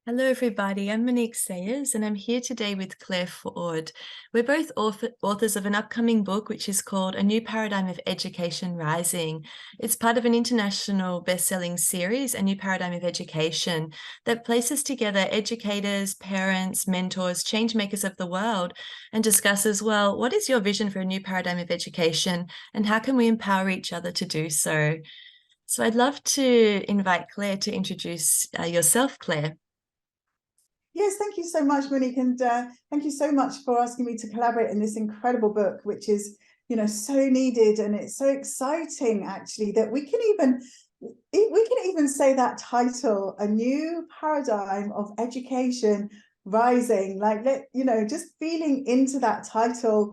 Hello, everybody. I'm Monique Sayers, and I'm here today with Clare Ford. We're both authors of an upcoming book, which is called A New Paradigm of Education Rising. It's part of an international best-selling series, A New Paradigm of Education, that places together educators, parents, mentors, change makers of the world, and discusses, well, what is your vision for a new paradigm of education, and how can we empower each other to do so? So I'd love to invite Clare to introduce yourself, Clare. Yes, thank you so much, Monique, and thank you so much for asking me to collaborate in this incredible book, which is, so needed, and it's so exciting actually that we can even say that title, A New Paradigm of Education Rising. Just feeling into that title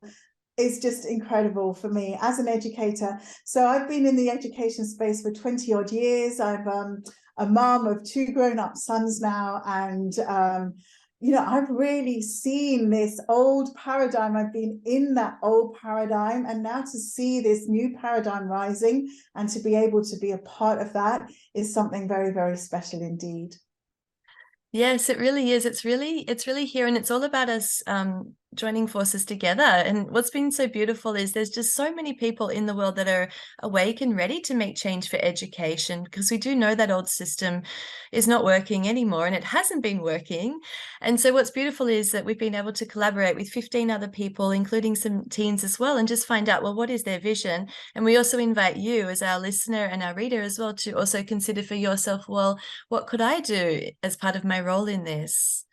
is just incredible for me as an educator. So I've been in the education space for 20 odd years. I'm a mom of two grown-up sons now, and I've really seen this old paradigm. I've been in that old paradigm, and now to see this new paradigm rising and to be able to be a part of that is something very, very special indeed. Yes, it really is. It's really here, and it's all about us joining forces together. And what's been so beautiful is there's just so many people in the world that are awake and ready to make change for education, because we do know that old system is not working anymore, and it hasn't been working. And so what's beautiful is that we've been able to collaborate with 15 other people, including some teens as well, and just find out, well, what is their vision? And we also invite you as our listener and our reader as well to also consider for yourself, well, what could I do as part of my role in this?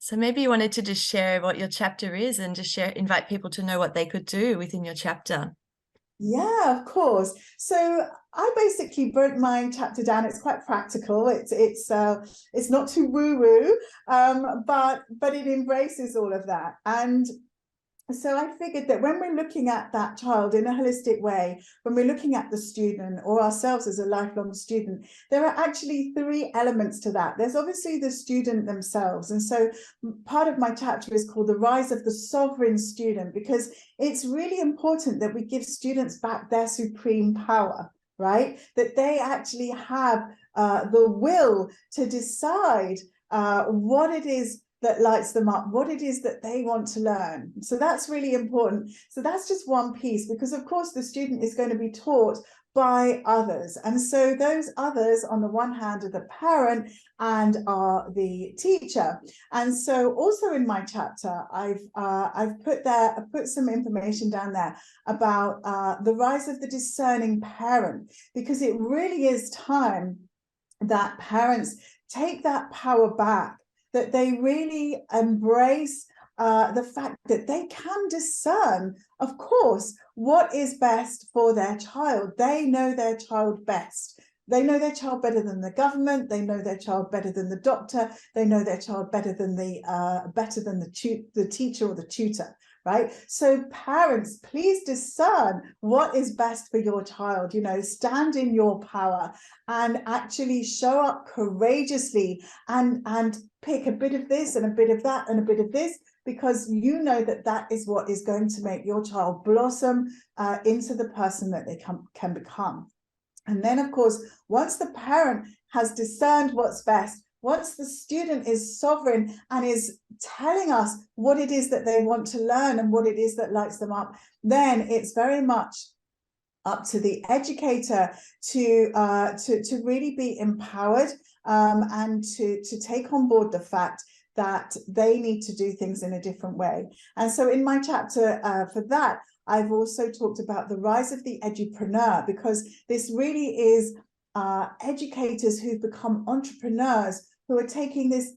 So maybe you wanted to just share what your chapter is and just invite people to know what they could do within your chapter. Yeah, of course. So I basically broke my chapter down. It's quite practical. It's not too woo-woo, but it embraces all of that. And so I figured that when we're looking at that child in a holistic way, when we're looking at the student or ourselves as a lifelong student, there are actually three elements to that. There's obviously the student themselves. And so part of my chapter is called The Rise of the Sovereign Student, because it's really important that we give students back their supreme power, right? That they actually have the will to decide what it is that lights them up, what it is that they want to learn. So that's really important. So that's just one piece, because of course the student is going to be taught by others. And so those others on the one hand are the parent and are the teacher. And so also in my chapter, I've put some information down there about the rise of the discerning parent, because it really is time that parents take that power back, that they really embrace the fact that they can discern, of course, what is best for their child. They know their child best. They know their child better than the government. They know their child better than the doctor. They know their child better than the teacher or the tutor. Right? So parents, please discern what is best for your child. Stand in your power and actually show up courageously and pick a bit of this and a bit of that and a bit of this, because you know that that is what is going to make your child blossom into the person that they can become. And then, of course, once the parent has discerned what's best, once the student is sovereign and is telling us what it is that they want to learn and what it is that lights them up, then it's very much up to the educator to really be empowered, and to take on board the fact that they need to do things in a different way. And so in my chapter for that, I've also talked about the rise of the edupreneur, because this really is educators who've become entrepreneurs, who are taking this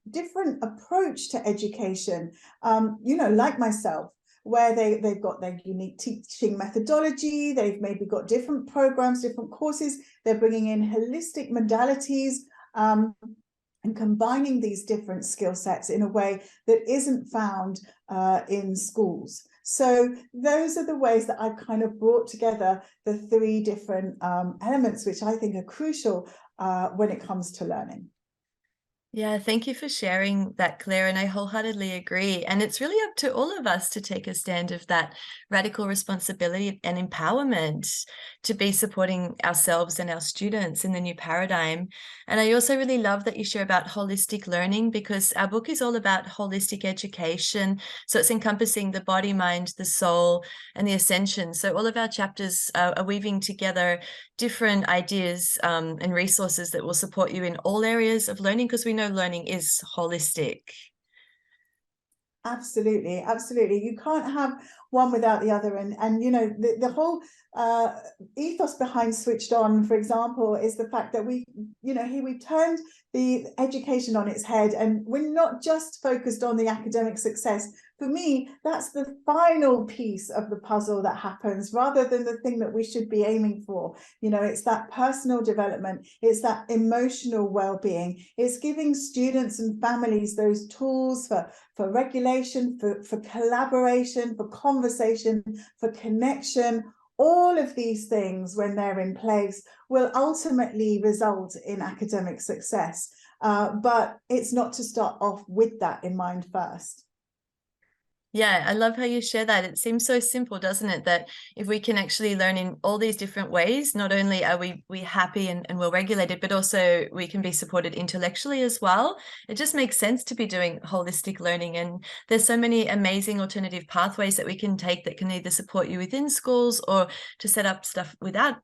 different approach to education, like myself, where they've got their unique teaching methodology, they've maybe got different programs, different courses, they're bringing in holistic modalities, and combining these different skill sets in a way that isn't found in schools. So those are the ways that I've kind of brought together the three different elements, which I think are crucial when it comes to learning. Yeah, thank you for sharing that, Claire, and I wholeheartedly agree. And it's really up to all of us to take a stand of that radical responsibility and empowerment to be supporting ourselves and our students in the new paradigm. And I also really love that you share about holistic learning, because our book is all about holistic education. So it's encompassing the body, mind, the soul, and the ascension. So all of our chapters are weaving together different ideas and resources that will support you in all areas of learning, because we know learning is holistic. Absolutely, absolutely. You can't have one without the other. And you know, the whole ethos behind Switched On, for example, is the fact that here we turned the education on its head, and we're not just focused on the academic success. For me, that's the final piece of the puzzle that happens, rather than the thing that we should be aiming for. You know, it's that personal development, it's that emotional well-being, it's giving students and families those tools for regulation, for collaboration, for conversation, for connection. All of these things, when they're in place, will ultimately result in academic success. But it's not to start off with that in mind first. Yeah, I love how you share that. It seems so simple, doesn't it? That if we can actually learn in all these different ways, not only are we happy and well regulated, but also we can be supported intellectually as well. It just makes sense to be doing holistic learning. And there's so many amazing alternative pathways that we can take that can either support you within schools or to set up stuff without,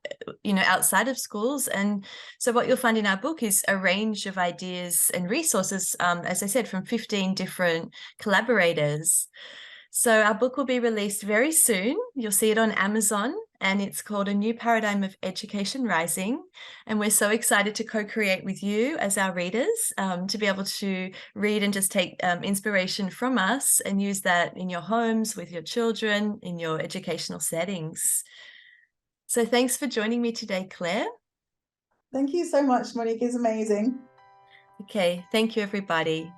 outside of schools. And so what you'll find in our book is a range of ideas and resources, as I said, from 15 different collaborators. So our book will be released very soon. You'll see it on Amazon, and it's called A New Paradigm of Education Rising. And we're so excited to co-create with you as our readers, to be able to read and just take inspiration from us and use that in your homes, with your children, in your educational settings. So thanks for joining me today, Claire. Thank you so much, Monique. It's amazing. Okay, thank you, everybody.